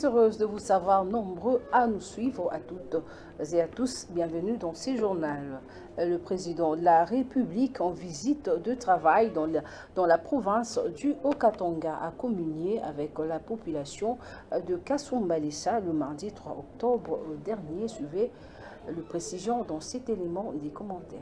Très heureuse de vous savoir nombreux à nous suivre, à toutes et à tous. Bienvenue dans ce journal. Le président de la République en visite de travail dans la province du Haut-Katanga a communié avec la population de Kasumbalesa le mardi 3 octobre dernier. Suivez le précision dans cet élément des commentaires.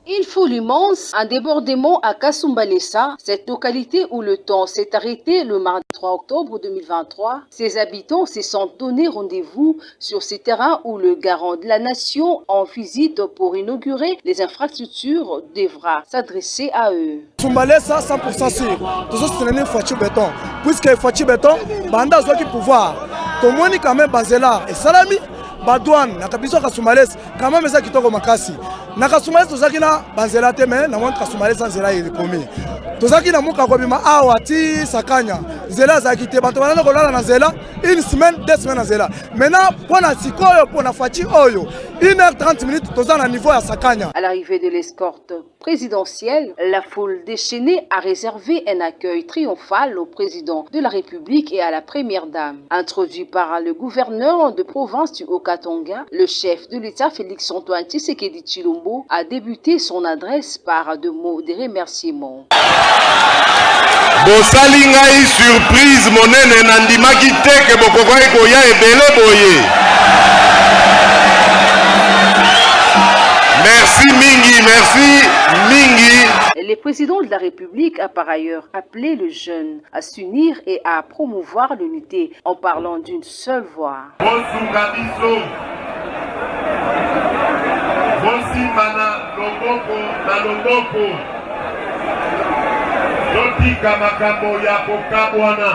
Il faut l'immense un débordement à Kasumbalesa, cette localité où le temps s'est arrêté le mardi 3 octobre 2023. Ses habitants se sont donné rendez-vous sur ces terrains où le garant de la nation en visite pour inaugurer les infrastructures devra s'adresser à eux. Kasumbalesa 100% sûr. Tout ça c'est une Fachi Béton. Puisque Fachi Béton, banda zoki pouvoir. Tomoni quand même Bazela et Salami. Badouane, nakabiso Kasumbalesa, quand même ça kitoko makasi. Na Kasumbalesa tozaki na banzela te mais na mwa Kasumbalesa nzela il komi. Tozaki na muka kobima awati sakanya. Nzela za kite bato bana kolala na nzela une semaine, 2 semaines na nzela. Maintenant pour na sikoyo pour na Fachi oyo 1h30 minutes tozana niveau ya sakanya. À l'arrivée de l'escorte présidentielle, la foule déchaînée a réservé un accueil triomphal au président de la République et à la première dame. Introduit par le gouverneur de province du Haut-Katanga, le chef de l'État Félix-Antoine Tshisekedi Tshilombo a débuté son adresse par 2 mots de remerciement. Bosali ngai surprise monene nandimaki teke bokokoki koya ebele boye. Merci Mingi, merci Mingi. Le président de la République a par ailleurs appelé les jeunes à s'unir et à promouvoir l'unité en parlant d'une seule voix. Totika makambo ya kokabwana.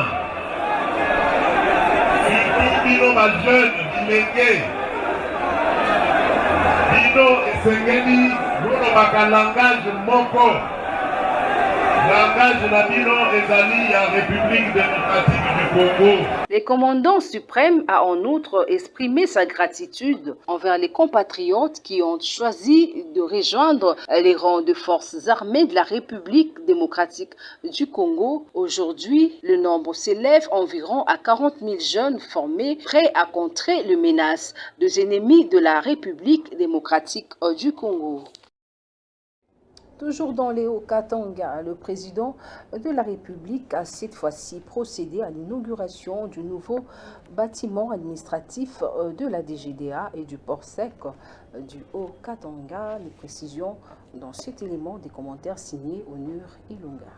Bino ba jeune bilenge. Bino esengeli bono baka langage moko. Langage na bino ezali ya République démocratique du Congo. Le commandant suprême a en outre exprimé sa gratitude envers les compatriotes qui ont choisi de rejoindre les rangs de forces armées de la République démocratique du Congo. Aujourd'hui, le nombre s'élève environ à 40 000 jeunes formés, prêts à contrer les menaces des ennemis de la République démocratique du Congo. Toujours dans les Haut-Katanga, le président de la République a cette fois-ci procédé à l'inauguration du nouveau bâtiment administratif de la DGDA et du port sec du Haut-Katanga. Les précisions dans cet élément des commentaires signés Onur Ilunga.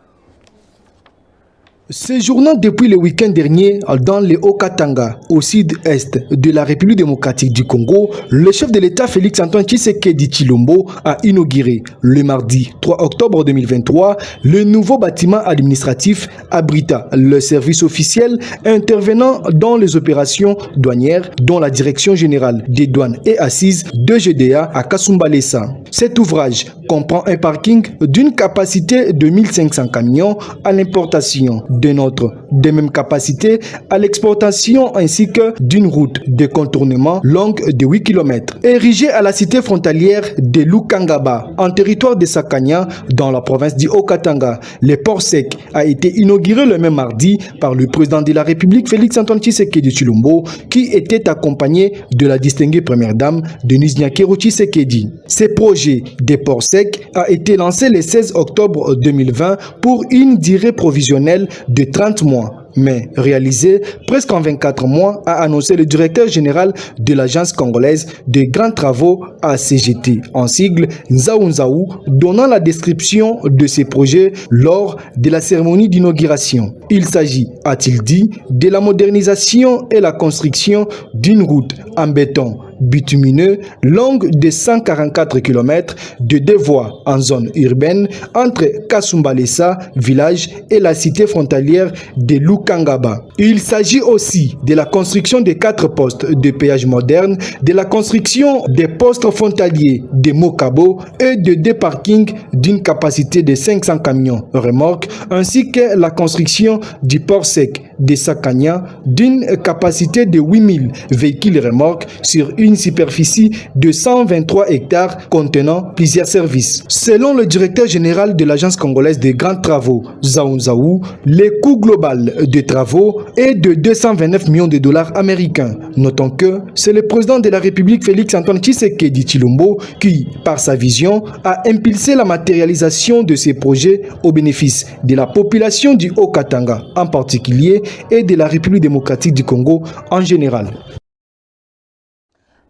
Séjournant depuis le week-end dernier dans le Haut-Katanga, au sud-est de la République démocratique du Congo, le chef de l'État Félix-Antoine Tshisekedi Tshilombo a inauguré le mardi 3 octobre 2023 le nouveau bâtiment administratif abritant le service officiel intervenant dans les opérations douanières dont la Direction générale des douanes et assises de GDA à Kasumbalesa. Cet ouvrage comprend un parking d'une capacité de 1500 camions à l'importation, de même capacité à l'exportation ainsi que d'une route de contournement longue de 8 km. Érigée à la cité frontalière de Lukangaba, en territoire de Sakanya, dans la province du Haut-Katanga, le port sec a été inauguré le même mardi par le président de la République Félix-Antoine Tshisekedi Tshilombo, qui était accompagné de la distinguée première dame Denise Nyakero Tshisekedi. Ce projet de port sec a été lancé le 16 octobre 2020 pour une durée provisionnelle de 30 mois, mais réalisé presque en 24 mois, a annoncé le directeur général de l'agence congolaise de grands travaux ACGT, en sigle Nzaou Nzaou, donnant la description de ces projets lors de la cérémonie d'inauguration. Il s'agit, a-t-il dit, de la modernisation et la construction d'une route en béton bitumineux longue de 144 km de 2 voies en zone urbaine entre Kasumbalesa, village, et la cité frontalière de Lukangaba. Il s'agit aussi de la construction de 4 postes de péage modernes, de la construction des postes frontaliers de Mokabo et de 2 parkings d'une capacité de 500 camions remorques, ainsi que la construction du port sec de Sakanya d'une capacité de 8000 véhicules remorques sur une superficie de 123 hectares contenant plusieurs services. Selon le directeur général de l'Agence congolaise des grands travaux, Zaou Zaou, le coût global des travaux est de 229 millions de dollars américains. Notons que c'est le président de la République Félix Antoine Tshisekedi Tshilombo qui, par sa vision, a impulsé la matérialisation de ces projets au bénéfice de la population du Haut-Katanga en particulier et de la République démocratique du Congo en général.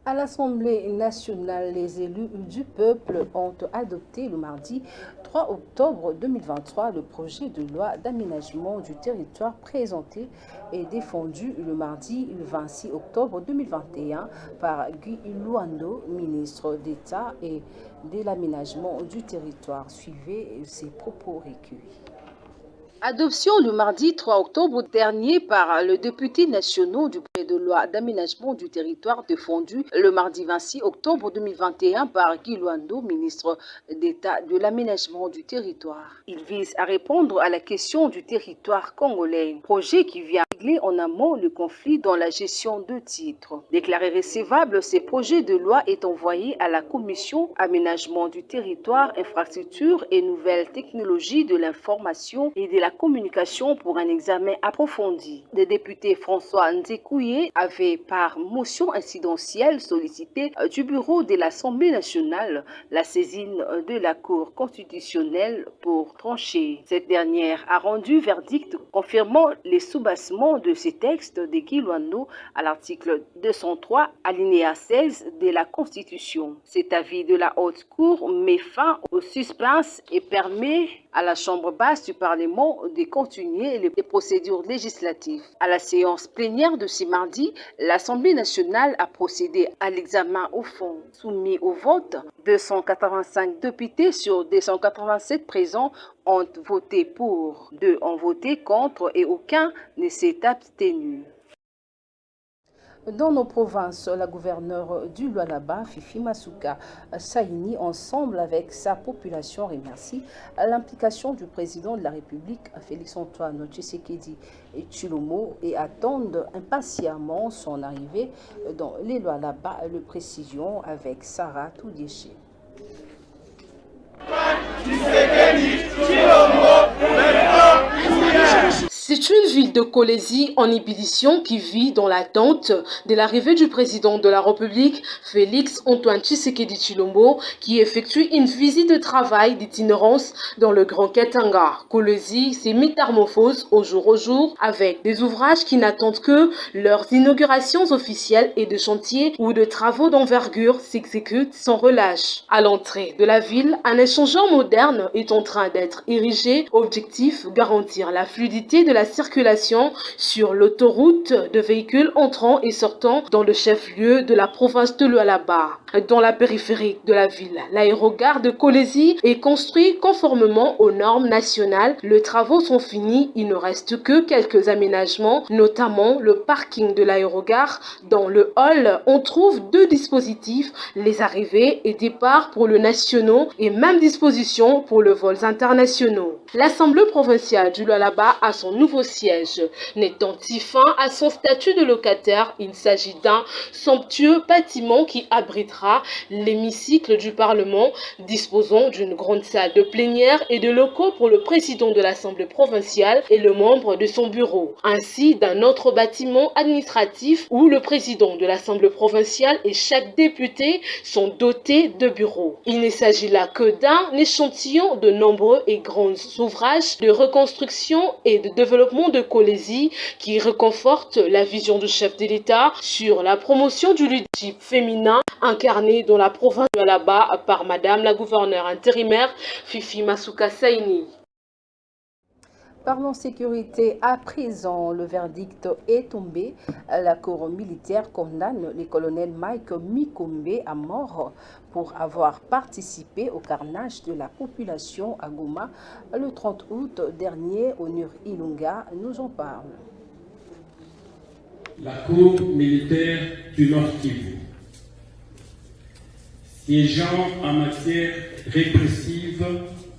À l'Assemblée nationale, les élus du peuple ont adopté le mardi 3 octobre 2023 le projet de loi d'aménagement du territoire présenté et défendu le mardi 26 octobre 2021 par Guy Luando, ministre d'État et de l'aménagement du territoire. Suivez ses propos recueillis. Adoption le mardi 3 octobre dernier par le député national du projet de loi d'aménagement du territoire défendu le mardi 26 octobre 2021 par Guy Luando, ministre d'État de l'aménagement du territoire. Il vise à répondre à la question du territoire congolais, projet qui vient régler en amont le conflit dans la gestion de titres. Déclaré recevable, ce projet de loi est envoyé à la commission aménagement du territoire, infrastructure et nouvelles technologies de l'information et de la communication pour un examen approfondi. Le député François Nzekouye avait par motion incidentielle sollicité du bureau de l'Assemblée nationale la saisine de la Cour constitutionnelle pour trancher. Cette dernière a rendu verdict confirmant les soubassements de ces textes de Guy Luando à l'article 203 alinéa 16 de la Constitution. Cet avis de la Haute Cour met fin au suspense et permet à la Chambre basse du Parlement de continuer les procédures législatives. À la séance plénière de ce mardi, l'Assemblée nationale a procédé à l'examen au fond. Soumis au vote, 285 députés sur 287 présents ont voté pour, 2 ont voté contre et aucun ne s'est abstenu. Dans nos provinces, la gouverneure du Lualaba, Fifi Masuka Saini, ensemble avec sa population, remercie l'implication du président de la République, Félix Antoine Tshisekedi Tshilombo, et attendent impatiemment son arrivée dans les Lualaba. Le précision avec Sarah Toudiéché. C'est une ville de Kolwezi en ébullition qui vit dans l'attente de l'arrivée du président de la République, Félix Antoine Tshisekedi Tshilombo, qui effectue une visite de travail d'itinérance dans le Grand Katanga. Kolwezi s'est métamorphose au jour avec des ouvrages qui n'attendent que leurs inaugurations officielles et de chantiers ou de travaux d'envergure s'exécutent sans relâche. À l'entrée de la ville, un échangeur moderne est en train d'être érigé. Objectif, garantir la fluidité de la circulation sur l'autoroute de véhicules entrant et sortant dans le chef-lieu de la province de Lualaba. Dans la périphérie de la ville, l'aérogare de Kolwezi est construit conformément aux normes nationales. Les travaux sont finis, il ne reste que quelques aménagements, notamment le parking de l'aérogare. Dans le hall, on trouve 2 dispositifs, les arrivées et départs pour le national et même disposition pour les vols internationaux. L'Assemblée provinciale du Lualaba a son nouveau siège. N'étant fin à son statut de locataire, il s'agit d'un somptueux bâtiment qui abritera l'hémicycle du Parlement, disposant d'une grande salle de plénière et de locaux pour le président de l'Assemblée provinciale et le membre de son bureau, ainsi d'un autre bâtiment administratif où le président de l'Assemblée provinciale et chaque député sont dotés de bureaux. Il ne s'agit là que d'un échantillon de nombreux et grands ouvrages de reconstruction et de développement de Kolwezi qui réconfortent la vision du chef de l'État sur la promotion du leadership féminin incarné dans la province de Lualaba par Madame la gouverneure intérimaire Fifi Masuka Saini. Parlons sécurité à présent. Le verdict est tombé. La cour militaire condamne le colonel Mike Mikombe à mort pour avoir participé au carnage de la population à Goma le 30 août dernier. Onur Ilunga nous en parle. La cour militaire du Nord Kivu, siégeant en matière répressive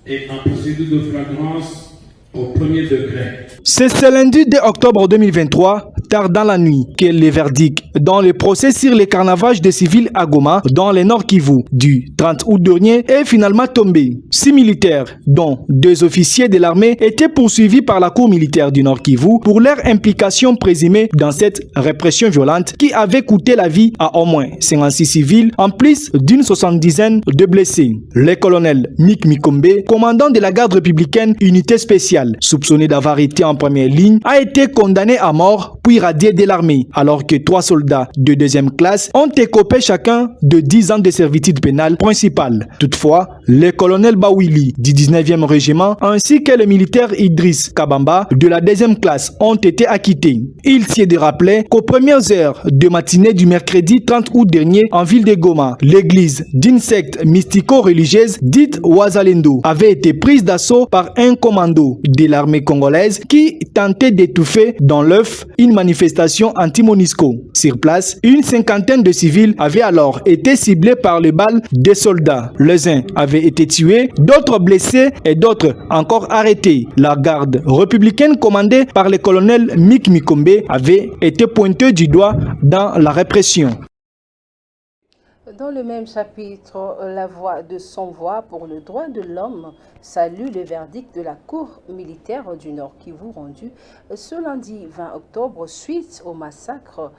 et en procédure de flagrance au premier degré. C'est ce lundi 2 octobre 2023, tard dans la nuit, que le verdict dans le procès sur les carnavages des civils à Goma, dans le Nord Kivu, du 30 août dernier, est finalement tombé. 6 militaires, dont 2 officiers de l'armée, étaient poursuivis par la Cour militaire du Nord Kivu pour leur implication présumée dans cette répression violente qui avait coûté la vie à au moins 56 civils, en plus d'une 70aine de blessés. Le colonel Mick Mikombe, commandant de la garde républicaine unité spéciale, soupçonné d'avoir été en première ligne, a été condamné à mort puis radié de l'armée, alors que 3 soldats de 2e classe ont écopé chacun de 10 ans de servitude pénale principale. Toutefois, le colonel Bawili du 19e régiment ainsi que le militaire Idriss Kabamba de la 2e classe ont été acquittés. Il s'y est de rappeler qu'aux premières heures de matinée du mercredi 30 août dernier, en ville de Goma, l'église d'une secte mystico-religieuse dite Wazalendo avait été prise d'assaut par un commando de l'armée congolaise qui tentait d'étouffer dans l'œuf une manifestation anti-MONUSCO. Sur place, une 50aine de civils avaient alors été ciblés par les balles des soldats. Les uns avaient été tués, d'autres blessés et d'autres encore arrêtés. La garde républicaine commandée par le colonel Mick Mikombe avait été pointée du doigt dans la répression. Dans le même chapitre, la voix de Sans Voix pour le droit de l'homme salue le verdict de la Cour militaire du Nord Kivu rendu ce lundi 20 octobre suite au massacre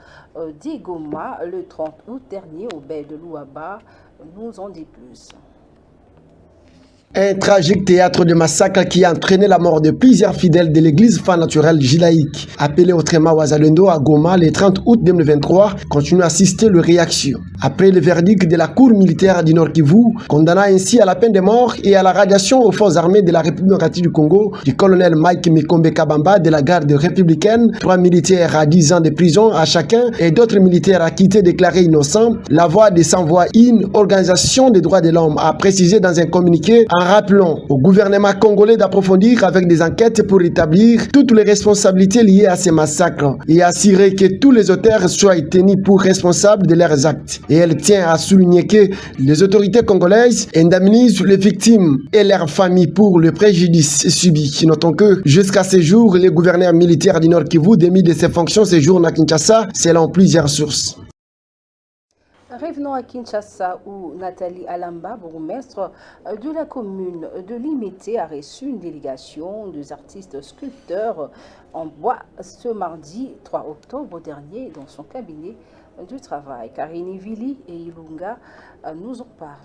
d'Igoma le 30 août dernier au baie de Luaba. Nous en dit plus. Un tragique théâtre de massacre qui a entraîné la mort de plusieurs fidèles de l'église fin naturelle Jilaïque. Appelé autrement Wazalendo à Goma le 30 août 2023, continue à assister le réaction. Après le verdict de la Cour militaire du Nord Kivu, condamnant ainsi à la peine de mort et à la radiation aux forces armées de la République démocratique du Congo, du colonel Mike Mikombe Kabamba de la garde républicaine, 3 militaires à 10 ans de prison à chacun et d'autres militaires acquittés déclarés innocents, la voix de Sans Voix, une organisation des droits de l'homme, a précisé dans un communiqué en rappelant au gouvernement congolais d'approfondir avec des enquêtes pour établir toutes les responsabilités liées à ces massacres et assurer que tous les auteurs soient tenus pour responsables de leurs actes. Et elle tient à souligner que les autorités congolaises indemnisent les victimes et leurs familles pour le préjudice subi. Notons que jusqu'à ce jour, le gouverneur militaire du Nord Kivu démis de ses fonctions séjourne à Kinshasa selon plusieurs sources. Revenons à Kinshasa où Nathalie Alamba, bourgmestre de la commune de Limete, a reçu une délégation des artistes sculpteurs en bois ce mardi 3 octobre dernier dans son cabinet du travail. Karine Vili et Ilunga nous en parlent.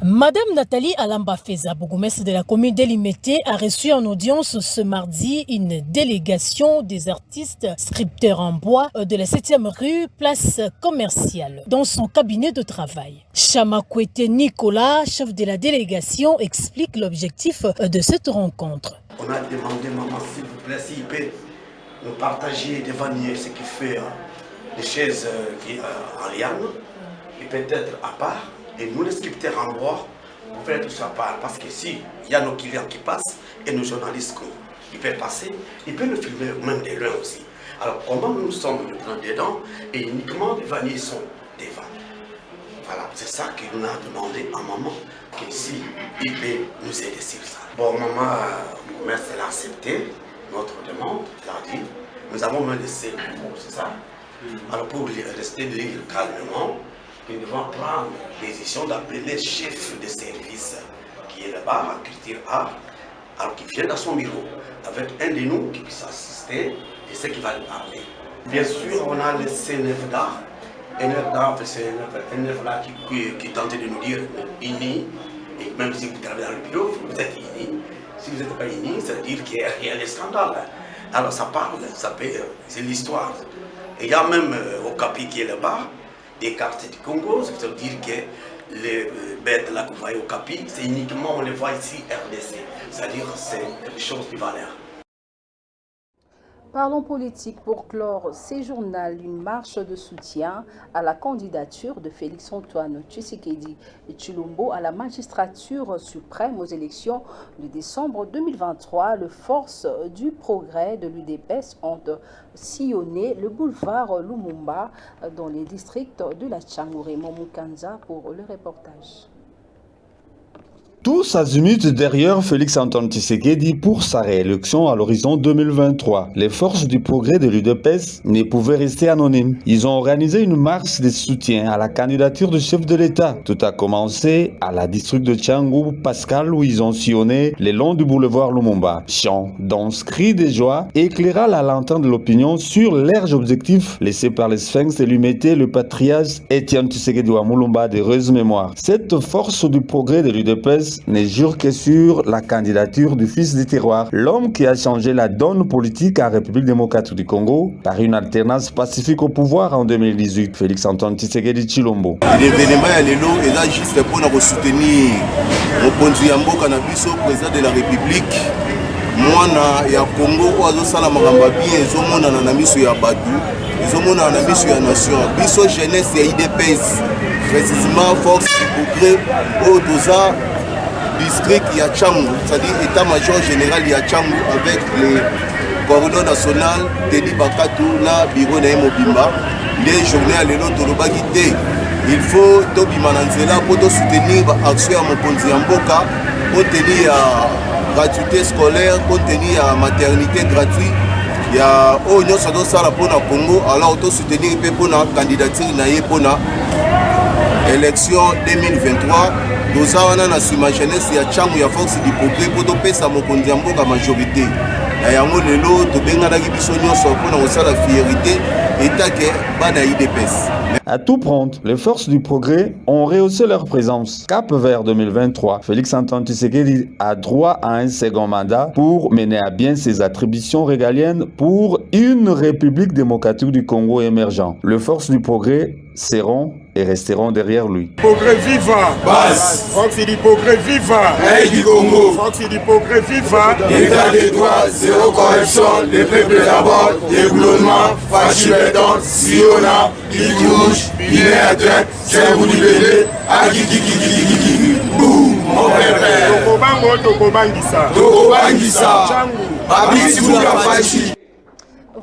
Madame Nathalie Alamba Feza, bourgmestre de la commune d'Elimete, a reçu en audience ce mardi une délégation des artistes sculpteurs en bois de la 7e rue, place commerciale, dans son cabinet de travail. Chamakwete Nicolas, chef de la délégation, explique l'objectif de cette rencontre. On a demandé, maman, s'il vous plaît, s'il peut nous partager des vanniers, ce qui fait des chaises en liane, et peut-être à part. Et nous, les sculpteurs en bois, on fait tout ça à part. Parce que si il y a nos clients qui passent et nos journalistes qui peuvent passer, ils peuvent nous filmer même des loin aussi. Alors, comment nous sommes dedans et uniquement les vanniers sont devant. Voilà, c'est ça qu'on a demandé à maman, que si il peut nous aider sur ça. Bon, maman, merci, elle a accepté notre demande, elle a dit, nous avons même laissé le bureau, c'est ça. Alors, pour rester libre calmement, nous devons prendre la décision d'appeler le chef de service qui est là-bas, à Culture Art, alors qu'il vient dans son bureau, avec un de nous qui puisse assister et ce qui va lui parler. Bien sûr, on a laissé un œuvre d'art. Un œuvre d'art, c'est un œuvre d'art qui tentait de nous dire ini, et même si vous travaillez dans le bureau, vous êtes ini. Si vous n'êtes pas ini, ça veut dire qu'il y a des scandales. Alors ça parle, c'est l'histoire. Et il y a même au Capi qui est là-bas, des cartes du Congo, ça veut dire que les bêtes là que vous voyez au Capi, c'est uniquement, on les voit ici RDC, c'est-à-dire c'est quelque chose de valeur. Parlons politique pour clore ces journaux, une marche de soutien à la candidature de Félix-Antoine Tshisekedi Tshilombo à la magistrature suprême aux élections de décembre 2023. Les forces du progrès de l'UDPS ont sillonné le boulevard Lumumba dans les districts de la Tchangou. Momukanza pour le reportage. Tous azimuts derrière Félix-Antoine Tshisekedi pour sa réélection à l'horizon 2023. Les forces du progrès de l'UDPS ne pouvaient rester anonymes. Ils ont organisé une marche de soutien à la candidature du chef de l'État. Tout a commencé à la district de Tchangou, Pascal, où ils ont sillonné le long du boulevard Lumumba. Chants, danses, cris de joie éclaira la lanterne de l'opinion sur large objectif laissé par les Sphinx et lui mettait le patriarche Étienne Tshisekedi Wamulumba d'heureuse mémoire. Cette force du progrès de l'UDPS ne jure que sur la candidature du fils du terroir, l'homme qui a changé la donne politique en République démocratique du Congo par une alternance pacifique au pouvoir en 2018, Félix-Antoine Tshisekedi Tshilombo. L'événement est là juste pour nous soutenir mokonzi ya mboka na biso président de la République mwana ya Congo ozo sala makamba bien ezomonana na miso ya batu ezomonana na miso ya nation biso jeunesse ya IDPS précisément force du progrès otoza district ya Tchangou, c'est-à-dire état-major général ya Tchangou avec le coordonnateur national Teddy Bakatou na bureau na Mobimba. Les journées à l'élo tolobaki te. Il faut tobima na nzela pour soutenir l'action ya mokonzi ya mboka, pour tenir gratuité scolaire, pour tenir maternité gratuite. Il y a Onyo Sado Sala pour na Congo, alors to soutenir pour na candidature na ye pour na élection 2023. Nous avons na sima jeunesse ya Tchangou ya force du progrès pour topesa mokonzi ya mboka majorité. Na yango lelo tobenganaki biso nyonso mpona kosala fierté etake bana IDPS. À tout prendre, les forces du progrès ont rehaussé leur présence. Cap vers 2023, Félix-Antoine Tshisekedi a droit à un second mandat pour mener à bien ses attributions régaliennes pour une République démocratique du Congo émergent. Les forces du progrès seront et resteront derrière lui. Progrès viva, base. Force du progrès viva, hey du Congo. Force du progrès viva, état des droits, zéro corruption, les peuples d'abord, développement, facilitant, Siona, Idouche, Binéatek, c'est vous libérer, Agigigigigigigi, boum, mon père. Tokobango, Tokobangisa, Tokobangisa, Abisi Boulafachi.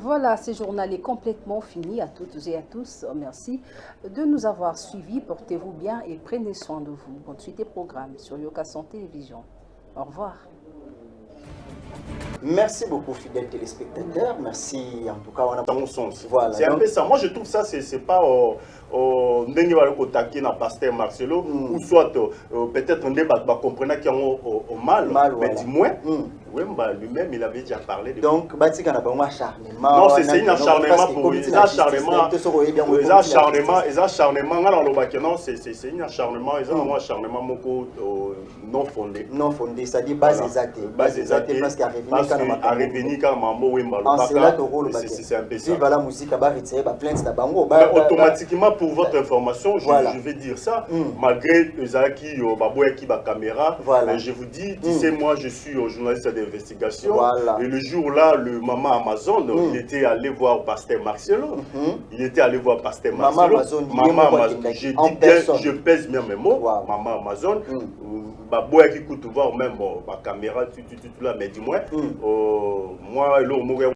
Voilà, ce journal est complètement fini. À toutes et à tous, merci de nous avoir suivis. Portez-vous bien et prenez soin de vous. Bonne suite des programmes sur Yokason Télévision. Au revoir. Merci beaucoup, fidèles téléspectateurs. Merci en tout cas. Dans mon sens. Voilà, c'est un peu ça. Moi, je trouve ça, c'est pas Ndenge va le contacter dans Pasteur Marcelo, ou soit peut-être un débat va comprendre qu'il y a au mal, mais dis-moi. Oui, lui-même, il avait déjà parlé de... Donc, c'est un acharnement. Non, c'est un acharnement pour lui. C'est un acharnement. C'est un acharnement. C'est un acharnement. C'est un acharnement. C'est un acharnement non fondé. Non fondé, c'est-à-dire base exacte. Base exacte. Parce qu'à revenir quand Mambo Wimba. C'est un peu ça. Si la musique a retiré la plainte d'Abango. Automatiquement, pour votre information, je vais dire ça. Malgré Zaki, Baboué qui a caméra, je vous dis, tu sais, moi, je suis journaliste d'investigation. Et le jour-là, le maman Amazon, il était allé voir Pasteur Marcelo. Il était allé voir Pasteur Marcelo. Maman Amazon. J'ai dit bien, je pèse bien mes mots. Maman Amazon. Baboué qui coûte voir même ma caméra, tout là, mais dis-moi, moi,